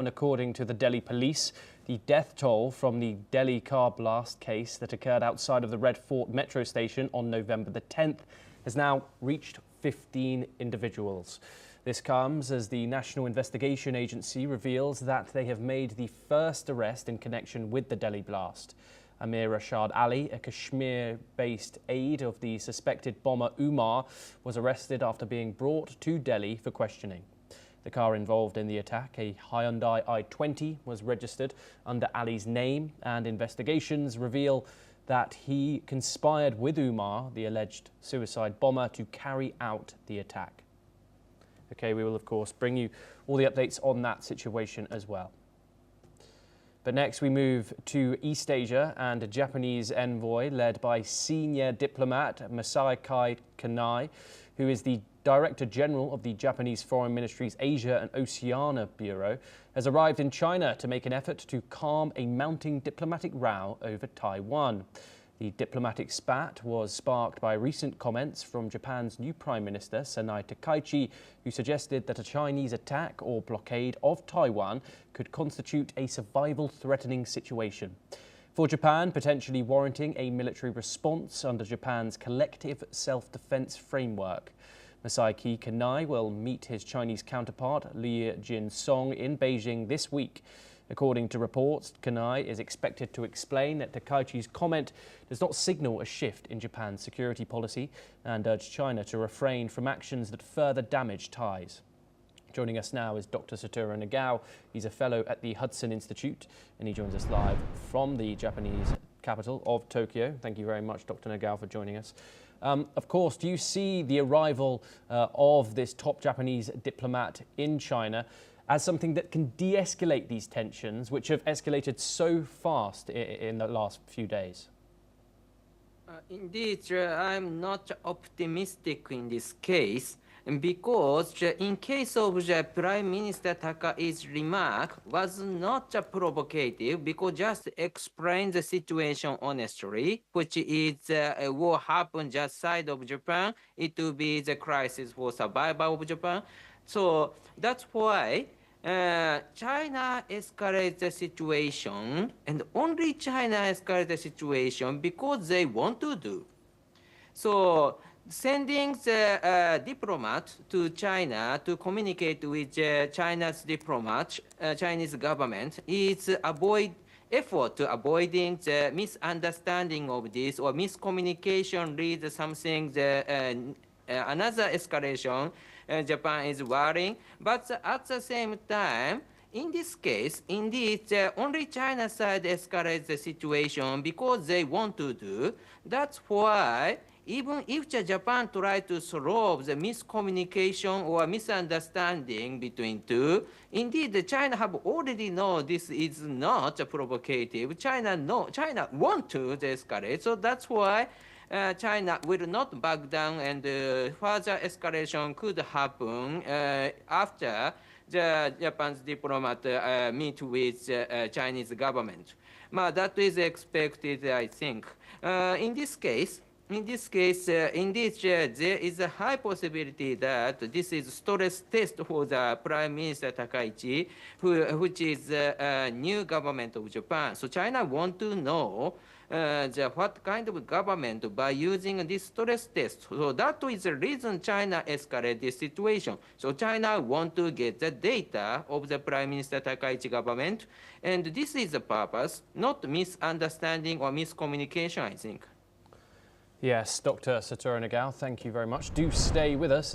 And according to the Delhi police, the death toll from the Delhi car blast case that occurred outside of the Red Fort metro station on November the 10th has now reached 15 individuals. This comes as the National Investigation Agency reveals that they have made the first arrest in connection with the Delhi blast. Amir Rashid Ali, a Kashmir-based aide of the suspected bomber Umar, was arrested after being brought to Delhi for questioning. The car involved in the attack, a Hyundai i20, was registered under Ali's name, and investigations reveal that he conspired with Umar, the alleged suicide bomber, to carry out the attack. Okay, we will of course bring you all the updates on that situation as well. But next we move to East Asia, and a Japanese envoy led by senior diplomat Masai Kanai, who is the Director General of the Japanese Foreign Ministry's Asia and Oceania Bureau, has arrived in China to make an effort to calm a mounting diplomatic row over Taiwan. The diplomatic spat was sparked by recent comments from Japan's new Prime Minister, Sanai Takaichi, who suggested that a Chinese attack or blockade of Taiwan could constitute a survival-threatening situation, for Japan potentially warranting a military response under Japan's collective self-defense framework. Masai Kanai will meet his Chinese counterpart, Li Jin-song, in Beijing this week. According to reports, Kanai is expected to explain that Takaichi's comment does not signal a shift in Japan's security policy and urge China to refrain from actions that further damage ties. Joining us now is Dr. Satoru Nagao. He's a fellow at the Hudson Institute, and he joins us live from the Japanese capital of Tokyo. Thank you very much, Dr. Nagao, for joining us. Of course, do you see the arrival of this top Japanese diplomat in China as something that can de-escalate these tensions, which have escalated so fast in the last few days? Indeed, I'm not optimistic in this case, because in case of the Prime Minister Takai's remark was not provocative, because just explain the situation honestly, which is what happened just side of Japan. It will be the crisis for survival of Japan. So that's why China escalates the situation, and only China escalates the situation because they want to do. So sending the diplomat to China to communicate with China's diplomat, Chinese government, is effort to avoiding the misunderstanding of this or miscommunication leads something another escalation. Japan is worrying, but at the same time, in this case, indeed, only China side escalates the situation because they want to do. That's why even if Japan tries to solve the miscommunication or misunderstanding between two, indeed, China have already know this is not provocative. China want to escalate, so that's why China will not back down, and further escalation could happen after the Japan's diplomat meet with Chinese government. That is expected, I think. In this case, indeed, there is a high possibility that this is stress test for the Prime Minister Takaichi, which is a new government of Japan. So China want to know what kind of government by using this stress test. So that is the reason China escalated this situation. So China want to get the data of the Prime Minister Takaichi government, and this is the purpose, not misunderstanding or miscommunication, I think. Yes, Dr. Satoru Nagao, thank you very much. Do stay with us.